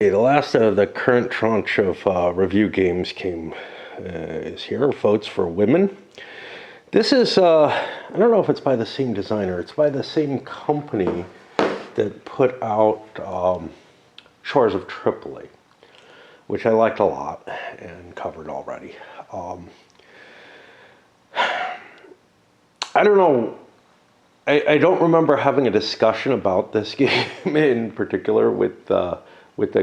Okay, the last of the current tranche of review games is here. Votes for Women. This is, I don't know if it's by the same designer. It's by the same company that put out Shores of Tripoli, which I liked a lot and covered already. I don't know. I don't remember having a discussion about this game in particular with the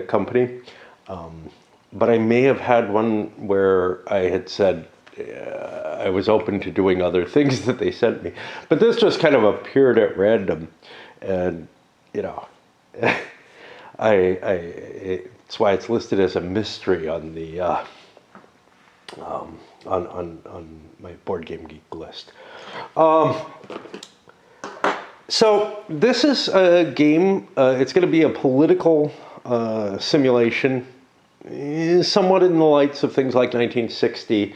company, but I may have had one where I had said I was open to doing other things that they sent me. But this just kind of appeared at random, and you know, it's why it's listed as a mystery on the on my Board Game Geek list. So this is a game. It's going to be a political simulation, somewhat in the lights of things like 1960,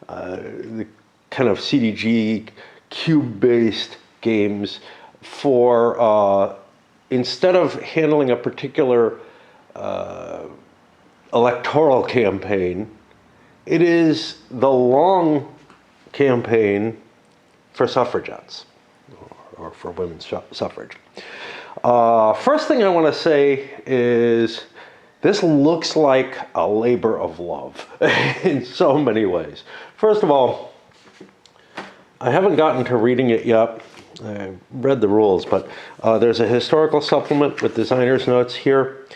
the kind of CDG cube-based games for instead of handling a particular electoral campaign, it is the long campaign for suffragettes or for women's suffrage. First thing I want to say is this looks like a labor of love in so many ways. First of all, I haven't gotten to reading it yet. I read the rules, but there's a historical supplement with designer's notes here.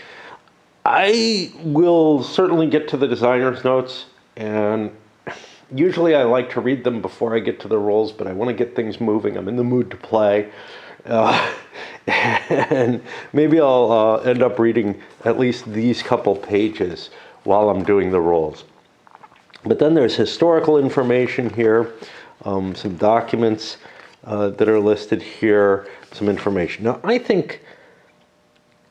I will certainly get to the designer's notes, and usually I like to read them before I get to the rules, but I want to get things moving. I'm in the mood to play. And maybe I'll end up reading at least these couple pages while I'm doing the rules. But then there's historical information here, some documents that are listed here, some information. Now, I think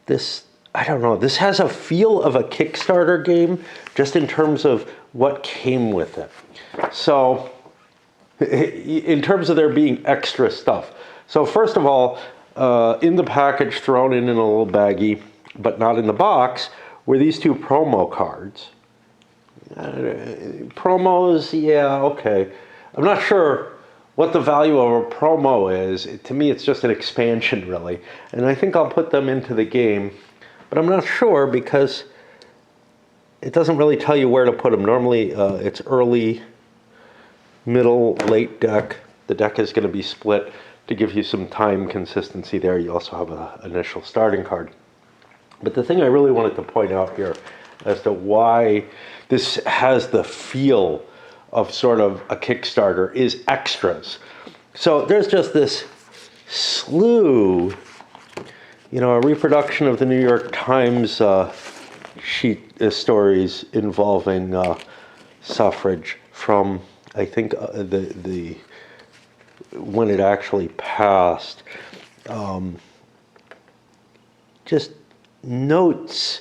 this, I don't know, this has a feel of a Kickstarter game just in terms of what came with it. So, in terms of there being extra stuff. So first of all, in the package, thrown in a little baggie, but not in the box, were these two promo cards. Promos, yeah, okay. I'm not sure what the value of a promo is. To me, it's just an expansion, really. And I think I'll put them into the game, but I'm not sure because it doesn't really tell you where to put them. Normally, it's early, middle, late deck. The deck is going to be split to give you some time consistency there. You also have an initial starting card. But the thing I really wanted to point out here as to why this has the feel of sort of a Kickstarter is extras. So there's just this slew, a reproduction of the New York Times sheet stories involving suffrage from, I think, the when it actually passed. Just notes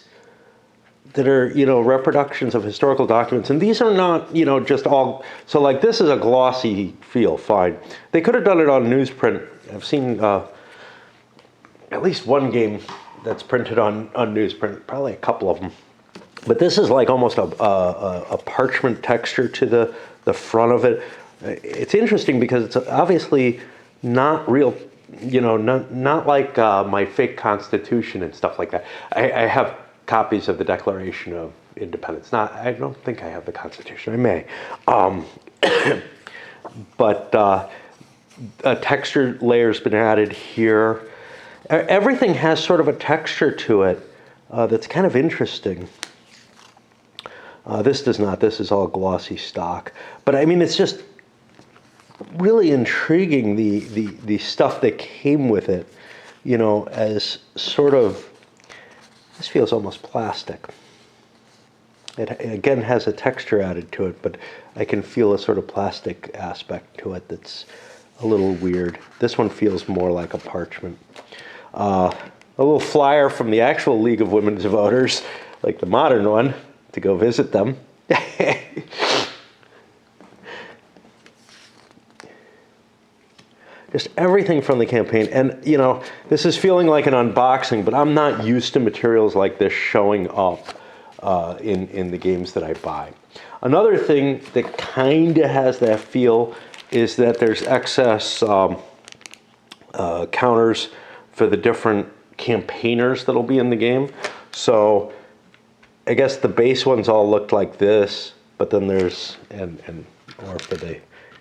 that are, reproductions of historical documents. And these are not, just all, so like this is a glossy feel, fine. They could have done it on newsprint. I've seen at least one game that's printed on newsprint, probably a couple of them. But this is like almost a parchment texture to the front of it. It's interesting because it's obviously not real, not like my fake Constitution and stuff like that. I have copies of the Declaration of Independence. I don't think I have the Constitution. I may. But a texture layer's been added here. Everything has sort of a texture to it that's kind of interesting. This does not. This is all glossy stock. But I mean, it's just really intriguing, the stuff that came with it, as sort of, this feels almost plastic. It again has a texture added to it, but I can feel a sort of plastic aspect to it that's a little weird. This one feels more like a parchment. A little flyer from the actual League of Women's Voters, like the modern one, to go visit them. just everything from the campaign. And, you know, this is feeling like an unboxing, but I'm not used to materials like this showing up in the games that I buy. Another thing that kind of has that feel is that there's excess counters for the different campaigners that'll be in the game. So I guess the base ones all looked like this, but then there's, or for the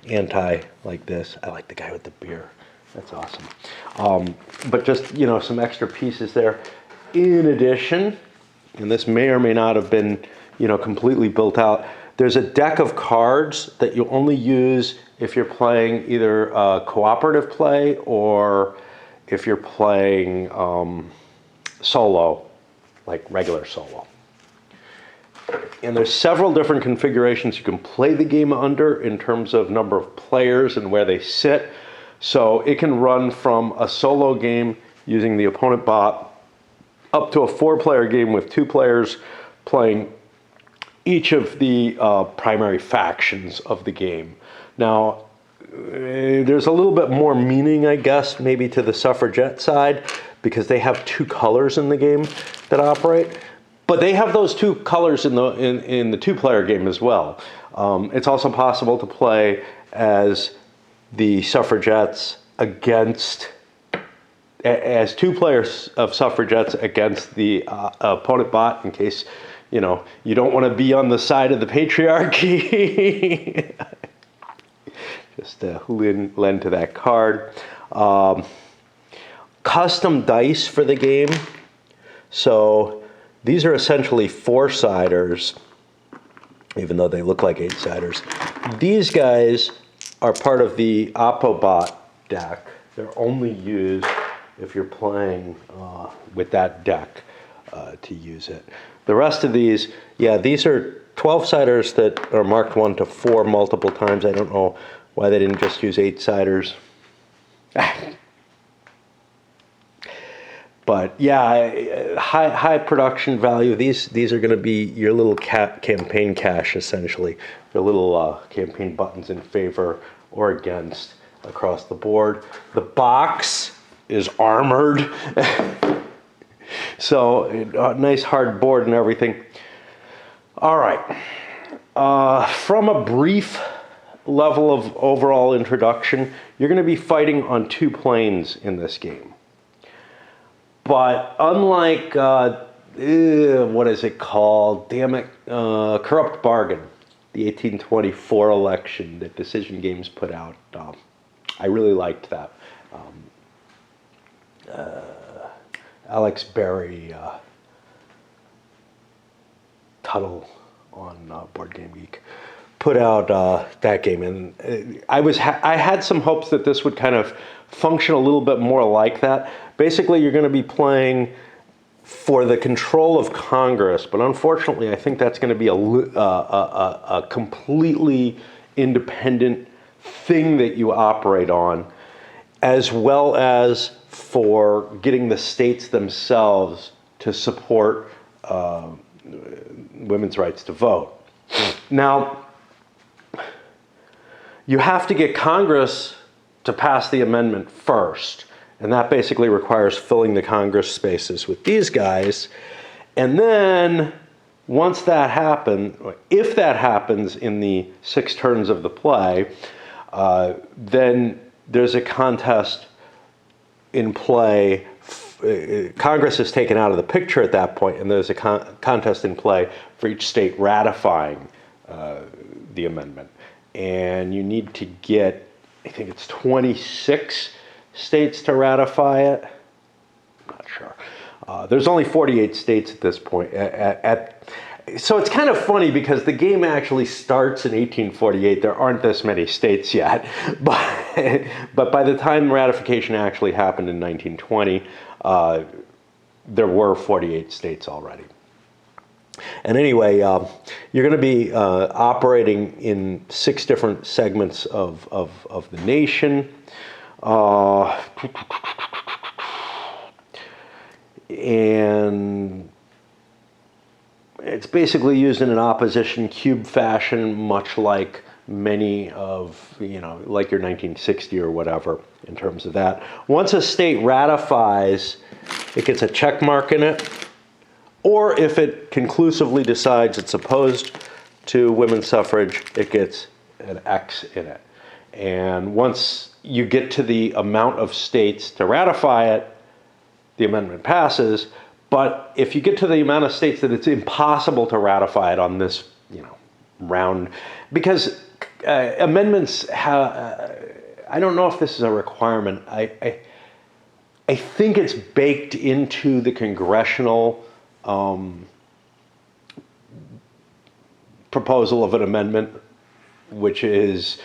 anti like this. I like the guy with the beer. That's awesome. But just, you know, some extra pieces there. In addition, and this may or may not have been, you know, completely built out, there's a deck of cards that you only use if you're playing either cooperative play or if you're playing solo, like regular solo. And there's several different configurations you can play the game under in terms of number of players and where they sit. So it can run from a solo game using the opponent bot up to a 4-player game with 2 players playing each of the primary factions of the game. Now, there's a little bit more meaning, I guess, maybe to the suffragette side, because they have 2 colors in the game that operate. But they have those 2 colors in the 2-player game as well. It's also possible to play as the suffragettes against, as 2 players of suffragettes against the opponent bot, in case, you know, you don't want to be on the side of the patriarchy. Just to lend to that card. Custom dice for the game. So these are essentially 4-siders, even though they look like 8-siders. These guys are part of the Opobot deck. They're only used if you're playing with that deck to use it. The rest of these, yeah, these are 12-siders that are marked 1 to 4 multiple times. I don't know why they didn't just use 8-siders. But yeah, high production value. These are going to be your little campaign cache, essentially. Your little campaign buttons in favor or against across the board. The box is armored. So a nice hard board and everything. All right. From a brief level of overall introduction, you're going to be fighting on 2 planes in this game. But unlike, what is it called? Damn it, Corrupt Bargain, the 1824 election that Decision Games put out. I really liked that. Alex Berry, Tuttle on Board Game Geek put out that game, and I had some hopes that this would kind of function a little bit more like that. Basically, you're going to be playing for the control of Congress, but unfortunately, I think that's going to be a completely independent thing that you operate on, as well as for getting the states themselves to support women's rights to vote. Now, you have to get Congress to pass the amendment first, and that basically requires filling the Congress spaces with these guys. And then once that happens, if that happens in the 6 turns of the play, then there's a contest in play. Congress is taken out of the picture at that point, and there's a contest in play for each state ratifying the amendment. And you need to get, I think it's 26 states to ratify it. I'm not sure. There's only 48 states at this point. So it's kind of funny because the game actually starts in 1848. There aren't this many states yet. But by the time ratification actually happened in 1920, there were 48 states already. And anyway, you're going to be operating in 6 different segments of the nation. And it's basically used in an opposition cube fashion, much like many of, like your 1960 or whatever in terms of that. Once a state ratifies, it gets a check mark in it, or if it conclusively decides it's opposed to women's suffrage, it gets an X in it. And once you get to the amount of states to ratify it, the amendment passes. But if you get to the amount of states that it's impossible to ratify it on this, round, because amendments have, I don't know if this is a requirement. I think it's baked into the congressional proposal of an amendment, which is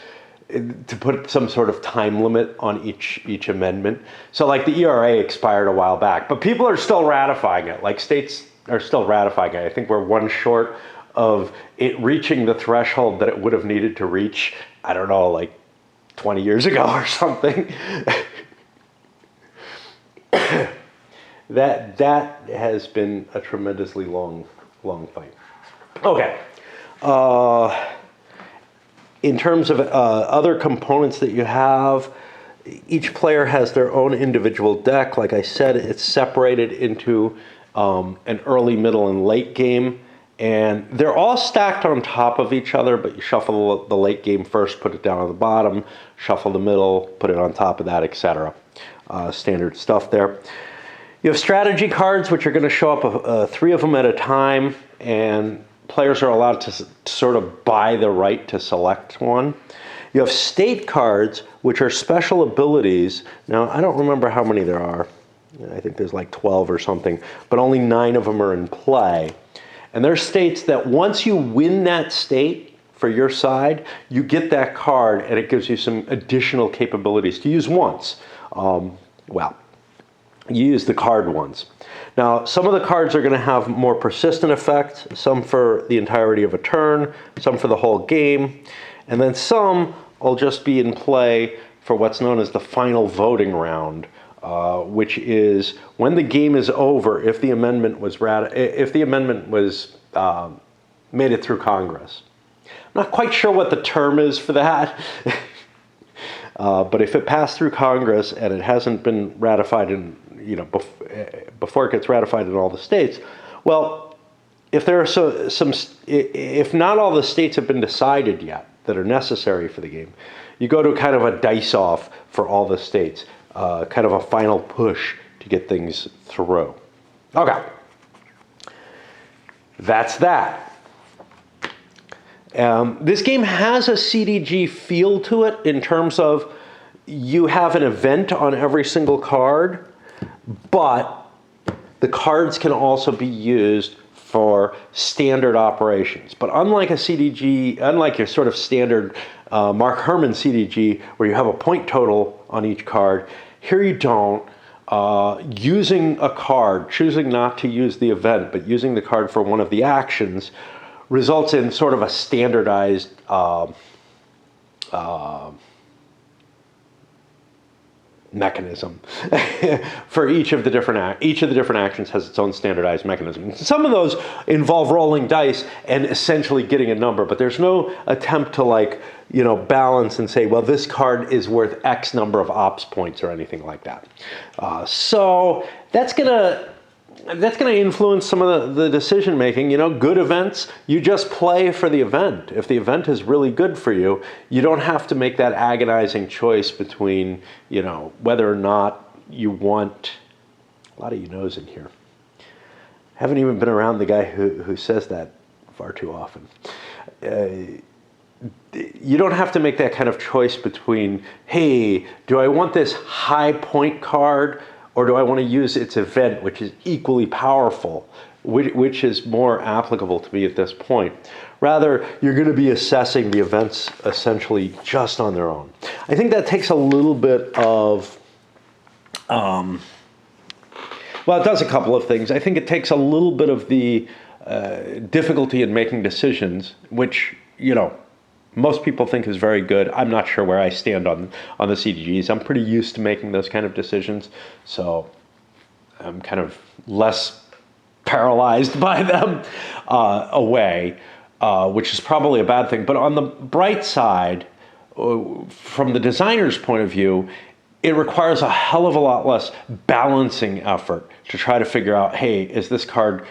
to put some sort of time limit on each amendment. So like the ERA expired a while back, but people are still ratifying it. Like states are still ratifying it. I think we're one short of it reaching the threshold that it would have needed to reach, I don't know, like 20 years ago or something. That has been a tremendously long fight. Okay. In terms of other components that you have, each player has their own individual deck. Like I said, it's separated into an early, middle, and late game. And they're all stacked on top of each other, but you shuffle the late game first, put it down on the bottom, shuffle the middle, put it on top of that, etc. Standard stuff there. You have strategy cards, which are going to show up 3 of them at a time, and players are allowed to sort of buy the right to select one. You have state cards, which are special abilities. Now, I don't remember how many there are. I think there's like 12 or something, but only 9 of them are in play. And they're states that once you win that state for your side, you get that card, and it gives you some additional capabilities to use once. You use the card once. Now, some of the cards are going to have more persistent effects, some for the entirety of a turn, some for the whole game, and then some will just be in play for what's known as the final voting round, which is when the game is over, if the amendment was made it through Congress. I'm not quite sure what the term is for that. But if it passed through Congress and it hasn't been ratified before it gets ratified in all the states, well, if there are if not all the states have been decided yet that are necessary for the game, you go to kind of a dice off for all the states, kind of a final push to get things through. Okay, that's that. This game has a CDG feel to it in terms of you have an event on every single card, but the cards can also be used for standard operations. But unlike a CDG, unlike your sort of standard Mark Herman CDG, where you have a point total on each card, here you don't. Using a card, choosing not to use the event, but using the card for one of the actions, results in sort of a standardized mechanism for each of the different actions has its own standardized mechanism. Some of those involve rolling dice and essentially getting a number, but there's no attempt to balance and say, well, this card is worth X number of ops points or anything like that. So that's gonna influence some of the decision making. Good events, you just play for the event. If the event is really good for you, you don't have to make that agonizing choice between, whether or not you want. A lot of you-knows in here. Haven't even been around the guy who says that far too often. You don't have to make that kind of choice between, hey, do I want this high point card, or do I want to use its event, which is equally powerful, which is more applicable to me at this point? Rather, you're going to be assessing the events essentially just on their own. I think that takes a little bit of, it does a couple of things. I think it takes a little bit of the difficulty in making decisions, which, most people think is very good. I'm not sure where I stand on the CDGs. I'm pretty used to making those kind of decisions, so I'm kind of less paralyzed by them away. which is probably a bad thing. But on the bright side, from the designer's point of view, it requires a hell of a lot less balancing effort to try to figure out, hey, is this card,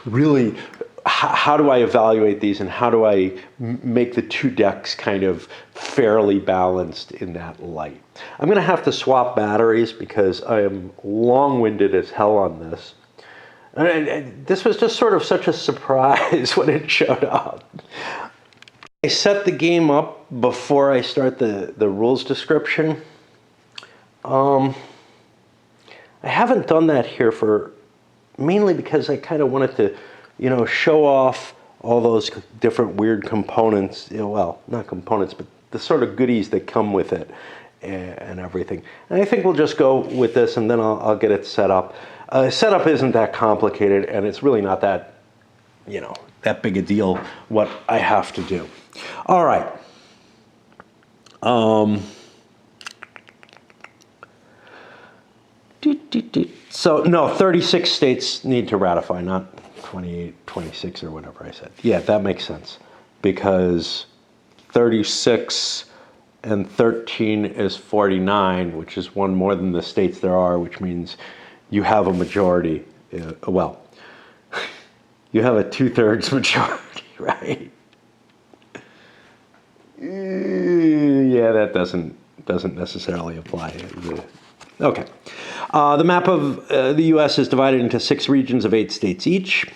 really, how do I evaluate these and how do I make the two decks kind of fairly balanced in that light? I'm going to have to swap batteries because I am long-winded as hell on this. And this was just sort of such a surprise when it showed up. I set the game up before I start the rules description. I haven't done that here mainly because I kind of wanted to, show off all those different weird components. Well, not components, but the sort of goodies that come with it and everything. And I think we'll just go with this, and then I'll get it set up. Setup isn't that complicated, and it's really not that, that big a deal what I have to do. All right. So, no, 36 states need to ratify, not 28, 26 or whatever I said. Yeah, that makes sense. Because 36 and 13 is 49, which is one more than the states there are, which means you have a majority. Well, you have a 2/3 majority, right? Yeah, that doesn't necessarily apply. Okay. The map of the U.S. is divided into 6 regions of 8 states each.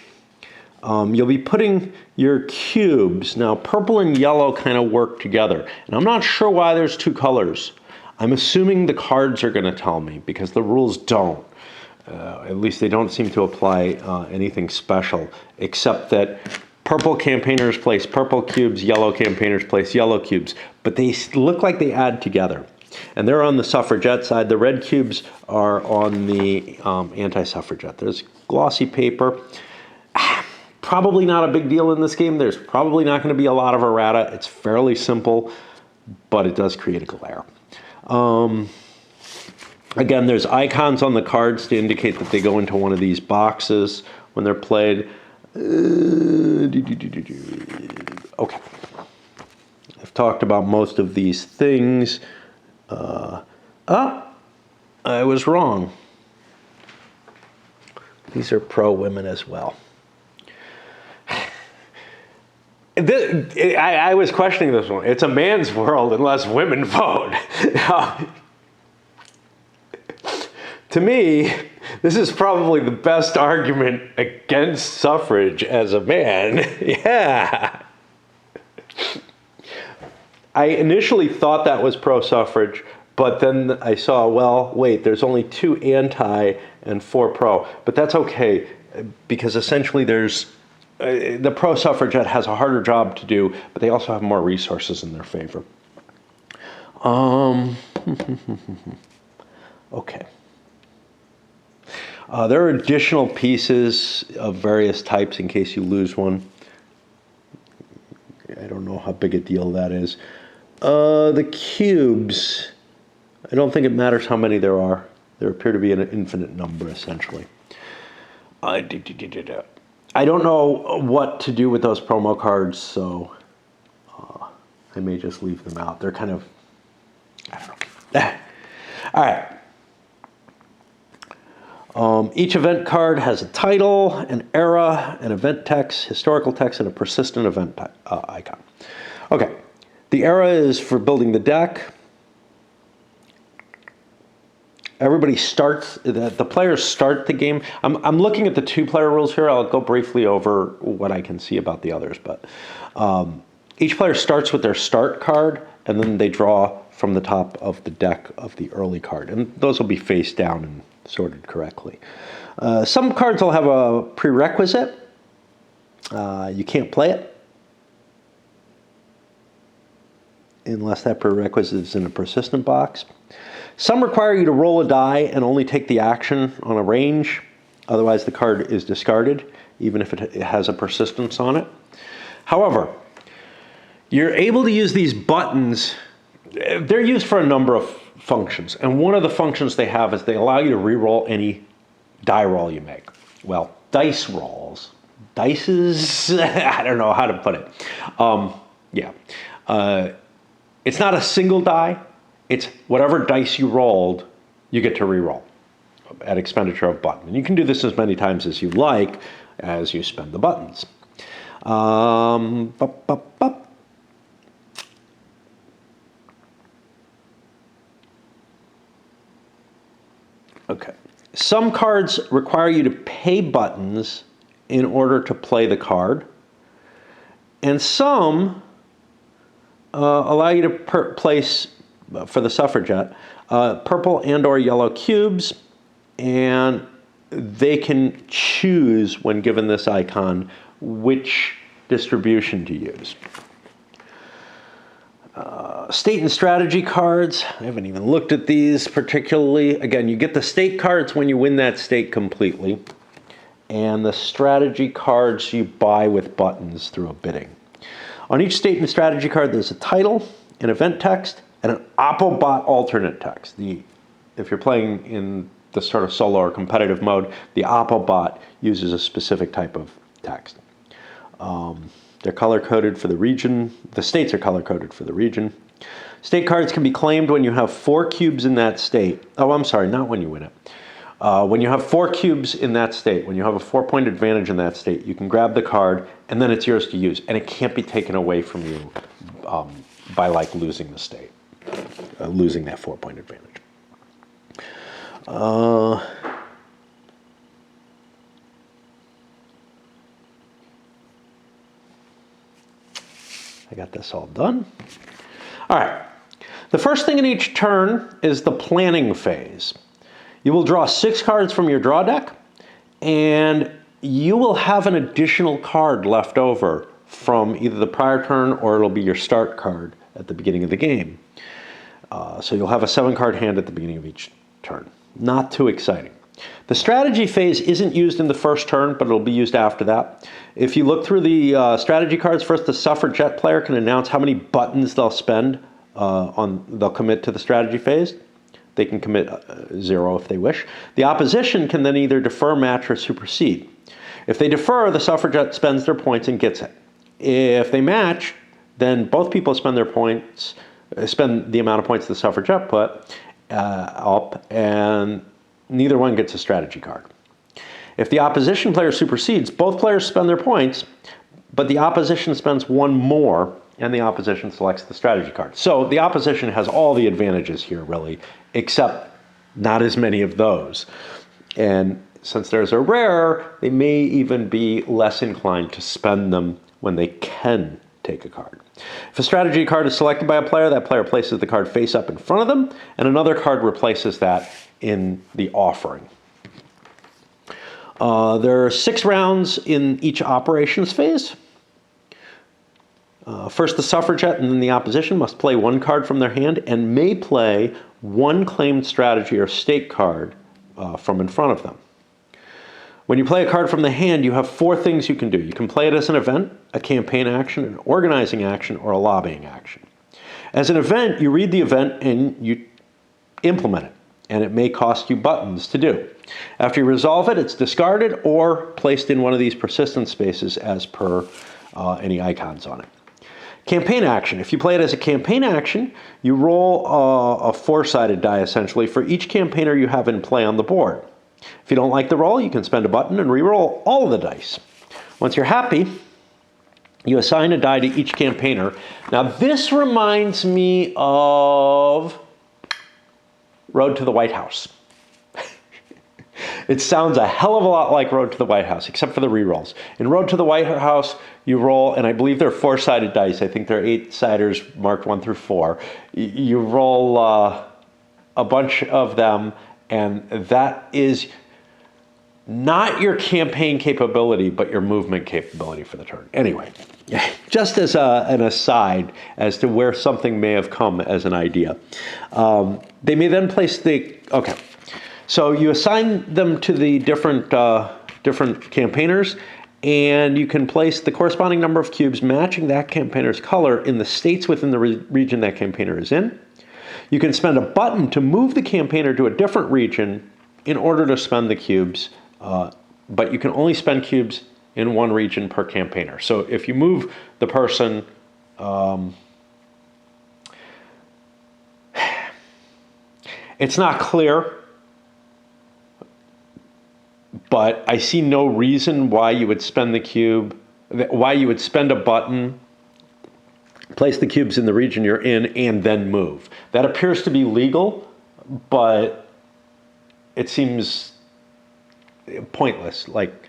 You'll be putting your cubes. Now, purple and yellow kind of work together. And I'm not sure why there's 2 colors. I'm assuming the cards are going to tell me because the rules don't. At least they don't seem to apply anything special, except that purple campaigners place purple cubes, yellow campaigners place yellow cubes. But they look like they add together. And they're on the suffragette side. The red cubes are on the anti-suffragette. There's glossy paper. Probably not a big deal in this game. There's probably not going to be a lot of errata. It's fairly simple, but it does create a glare. Again, there's icons on the cards to indicate that they go into one of these boxes when they're played. Okay. I've talked about most of these things. I was wrong. These are pro-women as well. I was questioning this one. It's a man's world unless women vote. To me, this is probably the best argument against suffrage as a man. Yeah. I initially thought that was pro-suffrage, but then I saw, well, wait, there's only 2 anti and 4 pro. But that's okay, because essentially there's the pro-suffragette has a harder job to do, but they also have more resources in their favor. Okay. There are additional pieces of various types in case you lose one. I don't know how big a deal that is. The cubes, I don't think it matters how many there are. There appear to be an infinite number, essentially. I don't know what to do with those promo cards, so I may just leave them out. They're kind of, I don't know. All right. Each event card has a title, an era, an event text, historical text, and a persistent event icon. Okay. The era is for building the deck. Everybody starts, the players start the game. I'm looking at the 2-player rules here. I'll go briefly over what I can see about the others. But each player starts with their start card, and then they draw from the top of the deck of the early card. And those will be face down and sorted correctly. Some cards will have a prerequisite. You can't play it unless that prerequisite is in a persistent box. Some require you to roll a die and only take the action on a range. Otherwise, the card is discarded, even if it has a persistence on it. However, you're able to use these buttons. They're used for a number of functions. And one of the functions they have is they allow you to re-roll any die roll you make. Well, dice rolls, dices. I don't know how to put it. Yeah. It's not a single die. It's whatever dice you rolled, you get to re-roll at expenditure of button. And you can do this as many times as you like as you spend the buttons. Bup, bup, bup. Okay. Some cards require you to pay buttons in order to play the card. And some allow you to place, for the suffragette, purple and or yellow cubes, and they can choose, when given this icon, which distribution to use. State and strategy cards. I haven't even looked at these particularly. Again, you get the state cards when you win that state completely. And the strategy cards you buy with buttons through a bidding. On each state and strategy card, there's a title, an event text, and an Oppo-Bot alternate text. If you're playing in the sort of solo or competitive mode, the Oppo-Bot uses a specific type of text. They're color-coded for the region. The states are color-coded for the region. State cards can be claimed when you have 4 cubes in that state. Oh, I'm sorry, not when you win it. When you have 4 cubes in that state, when you have a 4-point advantage in that state, you can grab the card, and then it's yours to use. And it can't be taken away from you by, like, losing the state, losing that 4-point advantage. I got this all done. All right. The first thing in each turn is the planning phase. You will draw 6 cards from your draw deck, and you will have an additional card left over from either the prior turn or it'll be your start card at the beginning of the game. So you'll have a 7-card hand at the beginning of each turn. Not too exciting. The strategy phase isn't used in the first turn, but it'll be used after that. If you look through the strategy cards, first the suffragette player can announce how many buttons they'll spend they'll commit to the strategy phase. They can commit 0 if they wish. The opposition can then either defer, match, or supersede. If they defer, the suffragette spends their points and gets it. If they match, then both people spend their points, spend the amount of points the suffragette put up, and neither one gets a strategy card. If the opposition player supersedes, both players spend their points, but the opposition spends 1 more, and the opposition selects the strategy card. So the opposition has all the advantages here, really, except not as many of those. And since there's a rare, they may even be less inclined to spend them when they can take a card. If a strategy card is selected by a player, that player places the card face up in front of them, and another card replaces that in the offering. There are 6 rounds in each operations phase. First, the suffragette and then the opposition must play 1 card from their hand and may play 1 claimed strategy or state card from in front of them. When you play a card from the hand, you have 4 things you can do. You can play it as an event, a campaign action, an organizing action, or a lobbying action. As an event, you read the event and you implement it, and it may cost you buttons to do. After you resolve it, it's discarded or placed in one of these persistent spaces as per any icons on it. Campaign action. If you play it as a campaign action, you roll a 4-sided die, essentially, for each campaigner you have in play on the board. If you don't like the roll, you can spend a button and re-roll all of the dice. Once you're happy, you assign a die to each campaigner. Now, this reminds me of Road to the White House. It sounds a hell of a lot like Road to the White House, except for the re-rolls. In Road to the White House, you roll, and I believe they're 4-sided dice. I think they're 8-siders marked 1 through 4. You roll a bunch of them, and that is not your campaign capability, but your movement capability for the turn. Anyway, just as an aside as to where something may have come as an idea. They may then place the... Okay. So you assign them to the different campaigners, and you can place the corresponding number of cubes matching that campaigner's color in the states within the region that campaigner is in. You can spend a button to move the campaigner to a different region in order to spend the cubes, but you can only spend cubes in one region per campaigner. So if you move the person, it's not clear, but I see no reason why you would spend the cube, why you would spend a button, place the cubes in the region you're in, and then move. That appears to be legal, but it seems pointless. Like,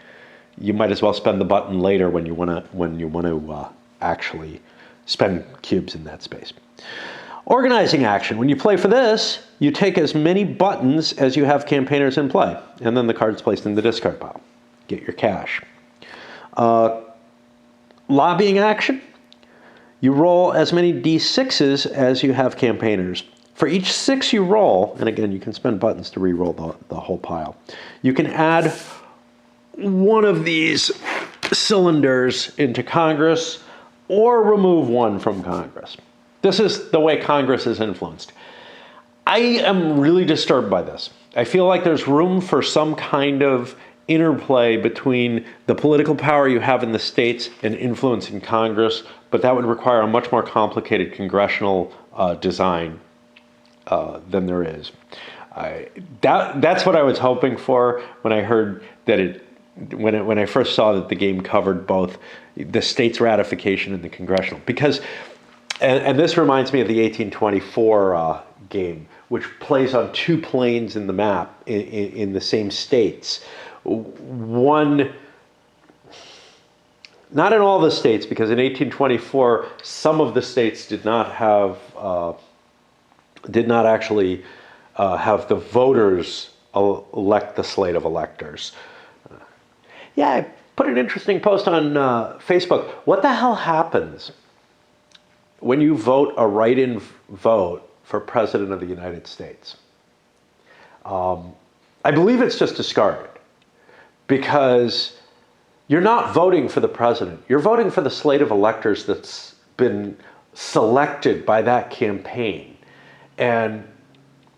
you might as well spend the button later when you want to actually spend cubes in that space. Organizing action. When you play for this, you take as many buttons as you have campaigners in play, and then the card's placed in the discard pile. Get your cash. Lobbying action. You roll as many d6s as you have campaigners. For each 6 you roll, and again, you can spend buttons to re-roll the whole pile, you can add one of these cylinders into Congress or remove one from Congress. This is the way Congress is influenced. I am really disturbed by this. I feel like there's room for some kind of interplay between the political power you have in the states and influencing Congress, but that would require a much more complicated congressional design than there is. That's what I was hoping for when I heard that when I first saw that the game covered both the state's ratification and the congressional. Because, and this reminds me of the 1824 game, which plays on 2 planes in the map in the same states. One, not in all the states, because in 1824, some of the states did not actually have the voters elect the slate of electors. Yeah, I put an interesting post on Facebook. What the hell happens when you vote a write-in vote for President of the United States? I believe it's just discarded, because you're not voting for the president. You're voting for the slate of electors that's been selected by that campaign. And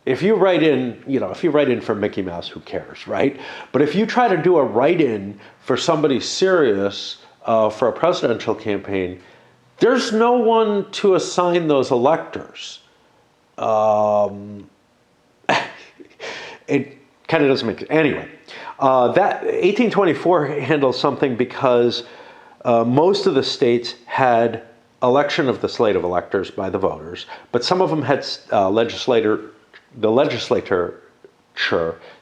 if you write in for Mickey Mouse, who cares, right? But if you try to do a write-in for somebody serious for a presidential campaign, there's no one to assign those electors. It kind of doesn't make sense. Anyway, that 1824 handles something because most of the states had election of the slate of electors by the voters, but some of them had the legislature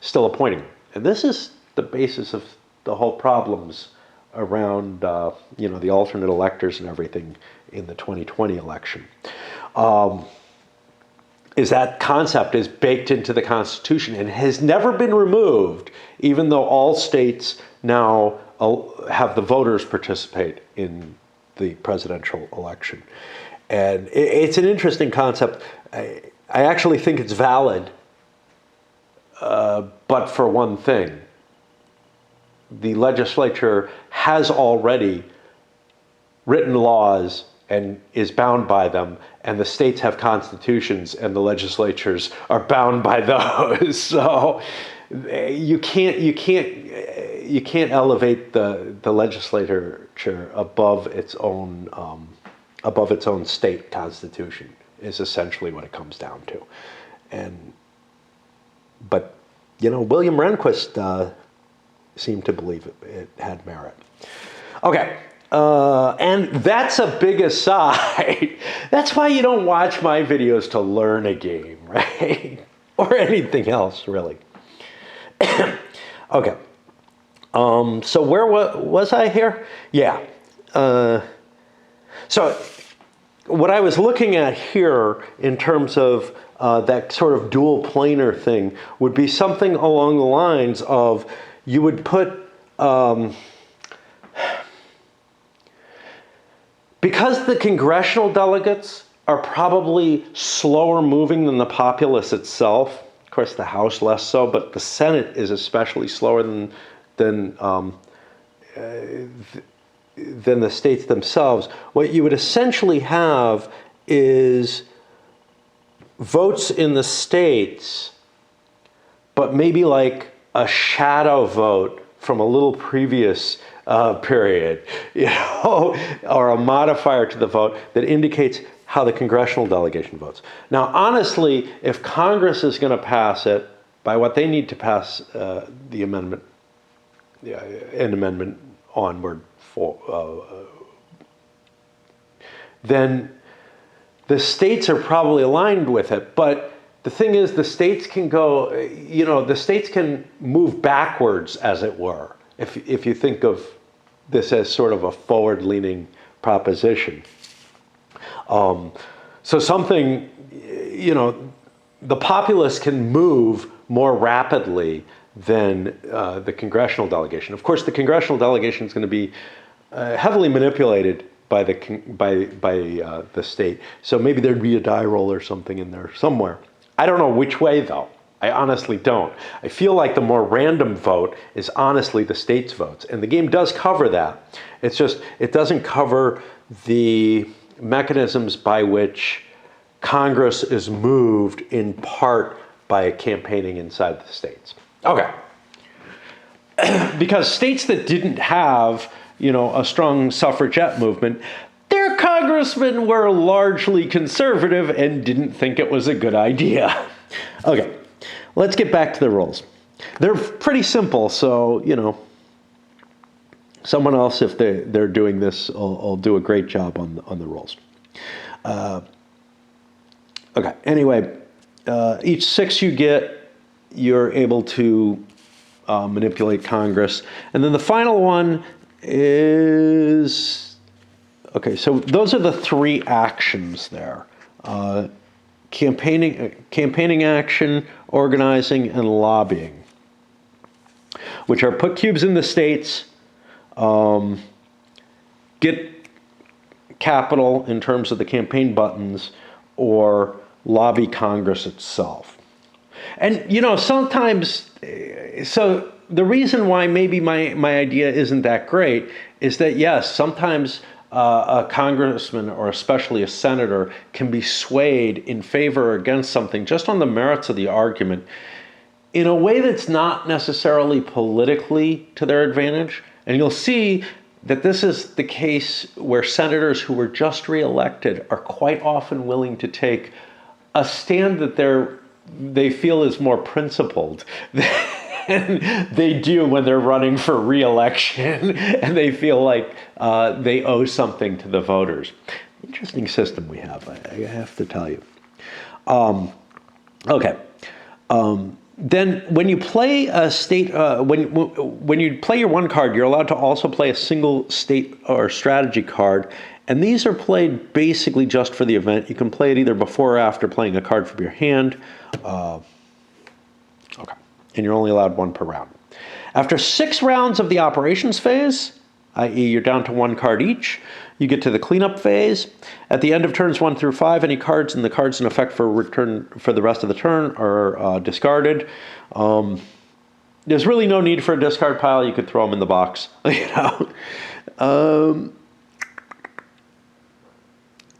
still appointing them. And this is the basis of the whole problems around the alternate electors and everything in the 2020 election. Is that concept is baked into the Constitution and has never been removed, even though all states now have the voters participate in the presidential election. And it's an interesting concept. I actually think it's valid, but for one thing. The legislature has already written laws and is bound by them, and the states have constitutions, and the legislatures are bound by those. So you can't elevate the legislature above its own state constitution. Is essentially what it comes down to. But William Rehnquist seemed to believe it had merit. Okay. And that's a big aside. That's why you don't watch my videos to learn a game, right? Or anything else, really. Okay. So where was I here? Yeah. So what I was looking at here in terms of that sort of dual planar thing would be something along the lines of you would put... because the congressional delegates are probably slower moving than the populace itself, of course the House less so, but the Senate is especially slower than the states themselves, what you would essentially have is votes in the states, but maybe like a shadow vote from a little previous period, or a modifier to the vote that indicates how the congressional delegation votes. Now, honestly, if Congress is going to pass it by what they need to pass the amendment, an amendment onward for, then the states are probably aligned with it. But the thing is, the states can go, the states can move backwards, as it were, if you think of this as sort of a forward-leaning proposition. So something, the populace can move more rapidly than the congressional delegation. Of course, the congressional delegation is going to be heavily manipulated by the state. So maybe there'd be a die roll or something in there somewhere. I don't know which way, though. I honestly don't. I feel like the more random vote is honestly the states' votes. And the game does cover that. It's just, it doesn't cover the mechanisms by which Congress is moved in part by campaigning inside the states. Okay. Because states that didn't have, a strong suffragette movement, their congressmen were largely conservative and didn't think it was a good idea. Okay, let's get back to the rules. They're pretty simple, so, someone else, if they're doing this, will do a great job on the rules. Okay, anyway, each 6 you get, you're able to manipulate Congress. And then the final one is, okay, so those are the 3 actions there. Campaigning action, organizing, and lobbying, which are put cubes in the states, get capital in terms of the campaign buttons, or lobby Congress itself. And, sometimes, so the reason why maybe my idea isn't that great is that, yes, sometimes a congressman or especially a senator can be swayed in favor or against something just on the merits of the argument in a way that's not necessarily politically to their advantage. And you'll see that this is the case where senators who were just reelected are quite often willing to take a stand that they feel is more principled than they do when they're running for re-election and they feel like they owe something to the voters. Interesting system we have, I have to tell you. Okay. Then when you play a state, when you play your one card, you're allowed to also play a single state or strategy card. And these are played basically just for the event. You can play it either before or after playing a card from your hand. Okay. And you're only allowed 1 per round. After 6 rounds of the operations phase, i.e. you're down to 1 card each, you get to the cleanup phase. At the end of turns 1 through 5, any cards in the cards in effect for the rest of the turn are discarded. There's really no need for a discard pile. You could throw them in the box.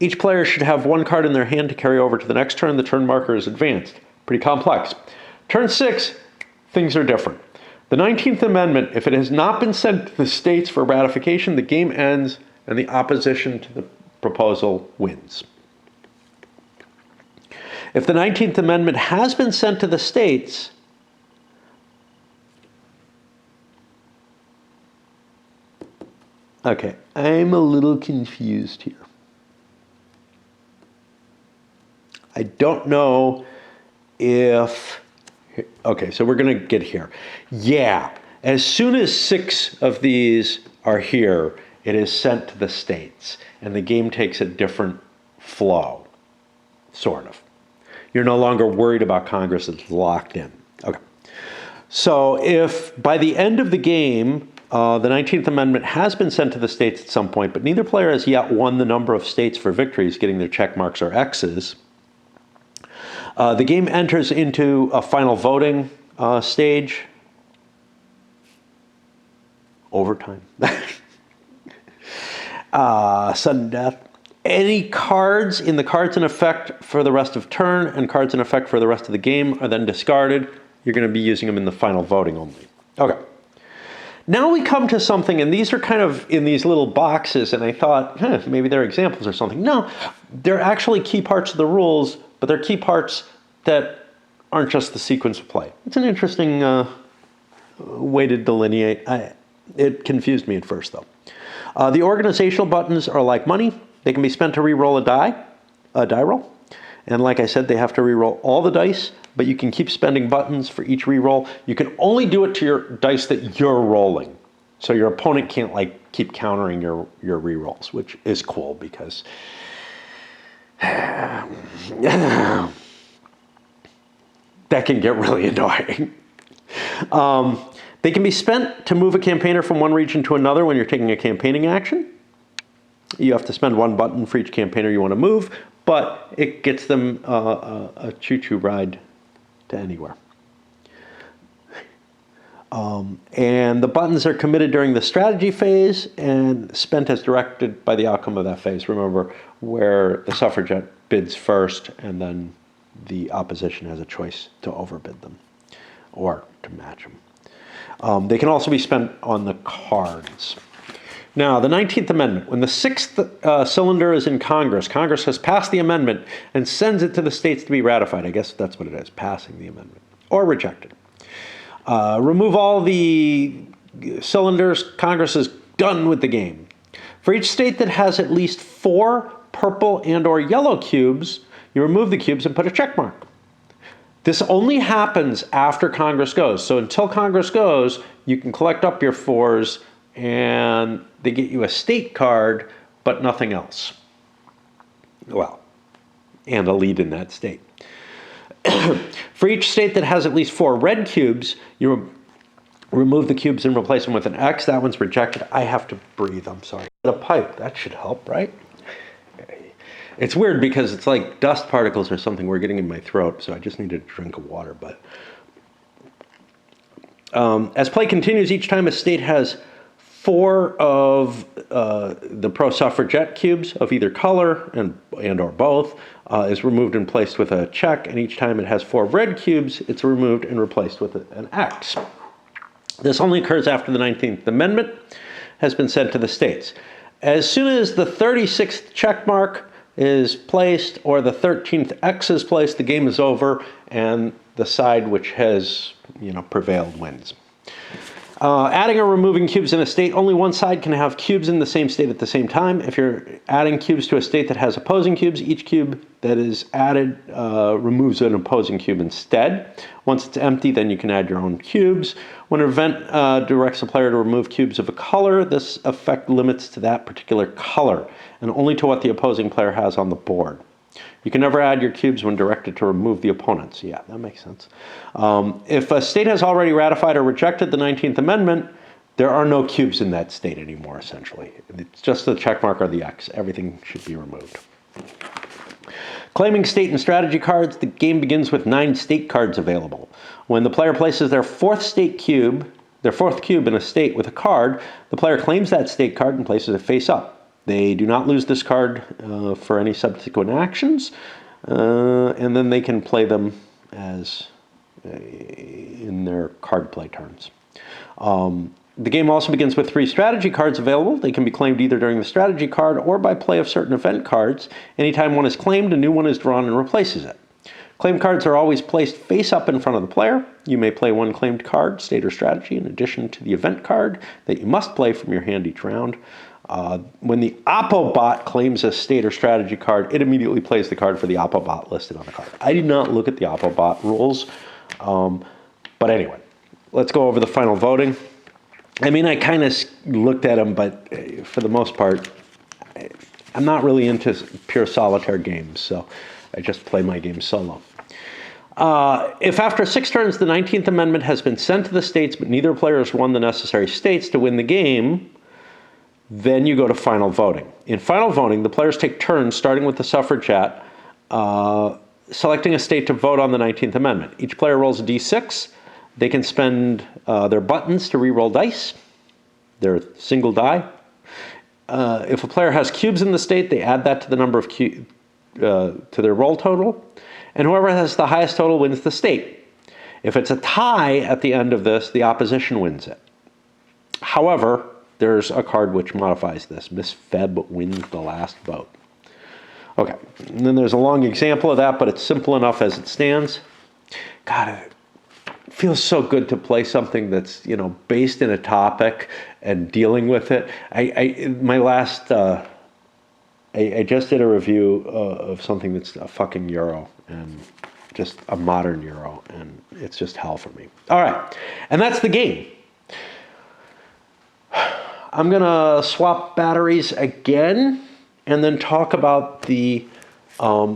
Each player should have 1 card in their hand to carry over to the next turn. The turn marker is advanced. Pretty complex. Turn 6, things are different. The 19th Amendment, if it has not been sent to the states for ratification, the game ends and the opposition to the proposal wins. If the 19th Amendment has been sent to the states, okay, I'm a little confused here. I don't know if, okay, so we're going to get here. Yeah, as soon as 6 of these are here, it is sent to the states, and the game takes a different flow, sort of. You're no longer worried about Congress, it's locked in. Okay. So if by the end of the game, the 19th Amendment has been sent to the states at some point, but neither player has yet won the number of states for victories, getting their check marks or X's, the game enters into a final voting stage. Overtime. Sudden death. Any cards in the cards in effect for the rest of turn and cards in effect for the rest of the game are then discarded. You're going to be using them in the final voting only. Okay. Now we come to something, and these are kind of in these little boxes, and I thought, maybe they're examples or something. No, they're actually key parts of the rules, but they're key parts that aren't just the sequence of play. It's an interesting way to delineate. It confused me at first, though. The organizational buttons are like money. They can be spent to re-roll a die roll. And like I said, they have to re-roll all the dice, but you can keep spending buttons for each re-roll. You can only do it to your dice that you're rolling. So your opponent can't keep countering your re-rolls, which is cool because that can get really annoying. They can be spent to move a campaigner from one region to another when you're taking a campaigning action. You have to spend one button for each campaigner you want to move, but it gets them a choo-choo ride to anywhere. And the buttons are committed during the strategy phase and spent as directed by the outcome of that phase. Remember, where the suffragette bids first and then the opposition has a choice to overbid them or to match them. They can also be spent on the cards. Now, the 19th Amendment. When the sixth cylinder is in Congress, Congress has passed the amendment and sends it to the states to be ratified. I guess that's what it is, passing the amendment, or rejected. Remove all the cylinders. Congress is done with the game. For each state that has at least 4 purple and or yellow cubes, you remove the cubes and put a check mark. This only happens after Congress goes. So until Congress goes, you can collect up your 4s and they get you a state card, but nothing else. Well, and a lead in that state. For each state that has at least 4 red cubes, you remove the cubes and replace them with an X. That one's rejected. I have to breathe, I'm sorry. A pipe, that should help, right? It's weird because it's like dust particles or something were getting in my throat, so I just needed a drink of water. But as play continues, each time a state has 4 of the pro-suffragette cubes of either color and or both is removed and placed with a check, and each time it has 4 red cubes, it's removed and replaced with an X. This only occurs after the 19th Amendment has been sent to the states. As soon as the 36th check mark is placed or the 13th X is placed, the game is over, and the side which has prevailed wins. Adding or removing cubes in a state, only one side can have cubes in the same state at the same time. If you're adding cubes to a state that has opposing cubes, each cube that is added removes an opposing cube instead. Once it's empty, then you can add your own cubes. When an event directs a player to remove cubes of a color, this effect limits to that particular color and only to what the opposing player has on the board. You can never add your cubes when directed to remove the opponents. Yeah, that makes sense. If a state has already ratified or rejected the 19th Amendment, there are no cubes in that state anymore, essentially. It's just the check mark or the X. Everything should be removed. Claiming state and strategy cards, the game begins with 9 state cards available. When the player places their 4th cube in a state with a card, the player claims that state card and places it face up. They do not lose this card for any subsequent actions, and then they can play them as in their card play turns. The game also begins with 3 strategy cards available. They can be claimed either during the strategy card or by play of certain event cards. Anytime one is claimed, a new one is drawn and replaces it. Claimed cards are always placed face up in front of the player. You may play one claimed card, state or strategy, in addition to the event card that you must play from your hand each round. When the Oppobot claims a state or strategy card, it immediately plays the card for the Oppobot listed on the card. I did not look at the Oppobot rules, but anyway, let's go over the final voting. I mean, I kind of looked at them, but for the most part, I'm not really into pure solitaire games, so I just play my game solo. If after 6 turns the 19th Amendment has been sent to the states, but neither player has won the necessary states to win the game, then you go to final voting. In final voting, the players take turns, starting with the suffragette, selecting a state to vote on the 19th Amendment. Each player rolls a d6. They can spend their buttons to re-roll dice, their single die. If a player has cubes in the state, they add that to the number of to their roll total. And whoever has the highest total wins the state. If it's a tie at the end of this, the opposition wins it. However, there's a card which modifies this. Miss Feb wins the last vote. Okay, and then there's a long example of that, but it's simple enough as it stands. God, it feels so good to play something that's, you know, based in a topic and dealing with it. I just did a review of something that's a fucking Euro, and just a modern Euro, and it's just hell for me. All right, and that's the game. I'm gonna swap batteries again, and then talk about the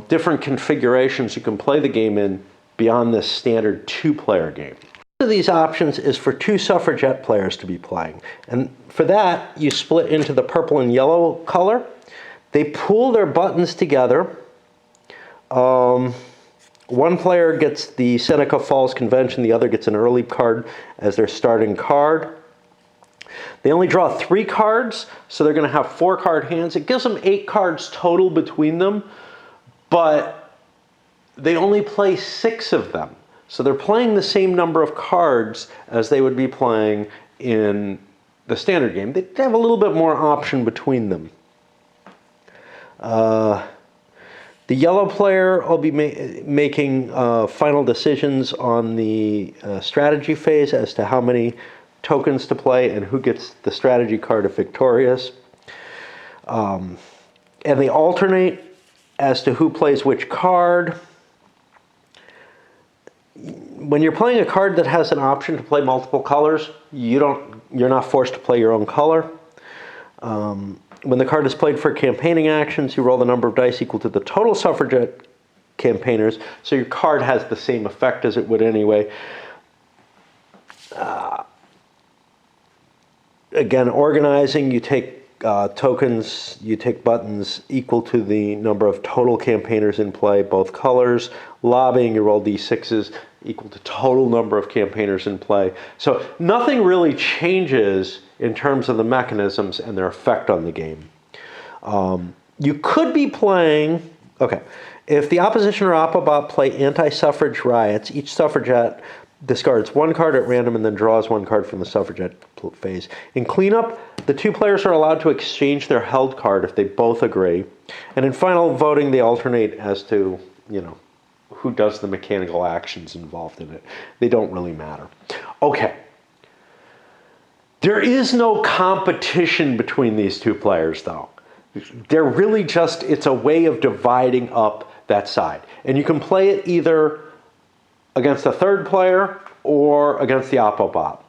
different configurations you can play the game in beyond this standard 2-player game. One of these options is for 2 suffragette players to be playing. And for that, you split into the purple and yellow color. They pool their buttons together. One player gets the Seneca Falls Convention, the other gets an early card as their starting card. They only draw 3 cards, so they're going to have 4-card hands. It gives them 8 cards total between them, but they only play 6 of them. So they're playing the same number of cards as they would be playing in the standard game. They have a little bit more option between them. The yellow player will be making final decisions on the strategy phase as to how many tokens to play and who gets the strategy card if victorious. And they alternate as to who plays which card. When you're playing a card that has an option to play multiple colors, you're not forced to play your own color. When the card is played for campaigning actions, you roll the number of dice equal to the total suffragette campaigners, so your card has the same effect as it would anyway. Again, organizing, you take tokens, you take buttons equal to the number of total campaigners in play, both colors. Lobbying, you roll d6s equal to total number of campaigners in play. So nothing really changes in terms of the mechanisms and their effect on the game. You could be playing, okay, if the opposition or Oppobot play anti-suffrage riots, each suffragette discards 1 card at random and then draws 1 card from the suffragette phase. In cleanup, the 2 players are allowed to exchange their held card if they both agree. And in final voting, they alternate as to, you know, who does the mechanical actions involved in it. They don't really matter. Okay. There is no competition between these 2 players, though. They're really just, it's a way of dividing up that side. And you can play it either against a 3rd player or against the Oppobot.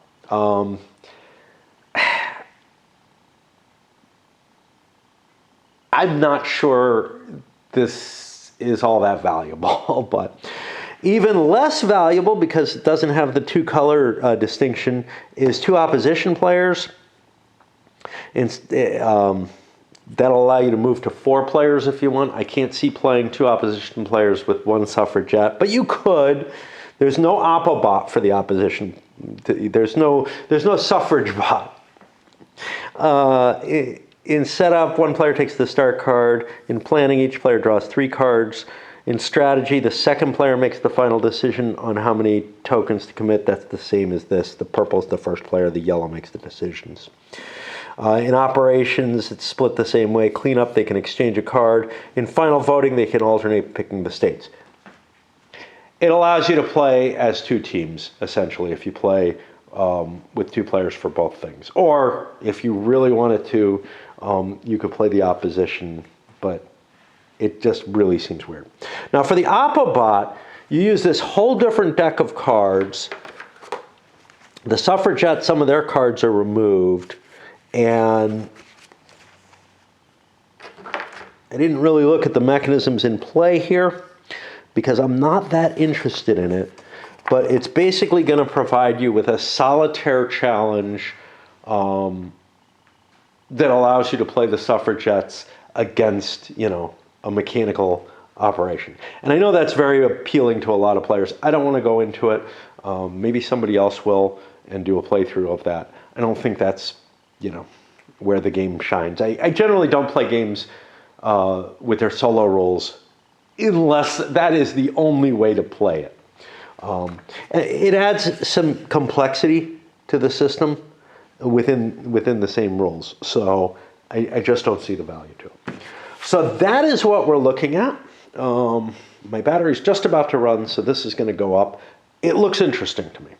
I'm not sure this is all that valuable, but even less valuable, because it doesn't have the 2-color distinction, is 2 opposition players. That'll allow you to move to 4 players if you want. I can't see playing 2 opposition players with 1 suffragette, but you could. There's no Oppobot for the opposition. There's no suffrage bot. In setup, 1 player takes the start card. In planning, each player draws 3 cards. In strategy, the 2nd player makes the final decision on how many tokens to commit. That's the same as this. The purple is the 1st player. The yellow makes the decisions. In operations, it's split the same way. Cleanup, they can exchange a card. In final voting, they can alternate picking the states. It allows you to play as 2 teams, essentially, if you play with 2 players for both things. Or if you really wanted to, you could play the opposition, but it just really seems weird. Now, for the Oppobot, you use this whole different deck of cards. The suffragettes, some of their cards are removed, and I didn't really look at the mechanisms in play here because I'm not that interested in it, but it's basically going to provide you with a solitaire challenge that allows you to play the suffragettes against, you know, a mechanical operation. And I know that's very appealing to a lot of players. I don't want to go into it. Maybe somebody else will and do a playthrough of that. I don't think that's, you know, where the game shines. I generally don't play games with their solo rules unless that is the only way to play it. It adds some complexity to the system. within the same rules. So I just don't see the value to it. So that is what we're looking at. My battery's just about to run, so this is going to go up. It looks interesting to me.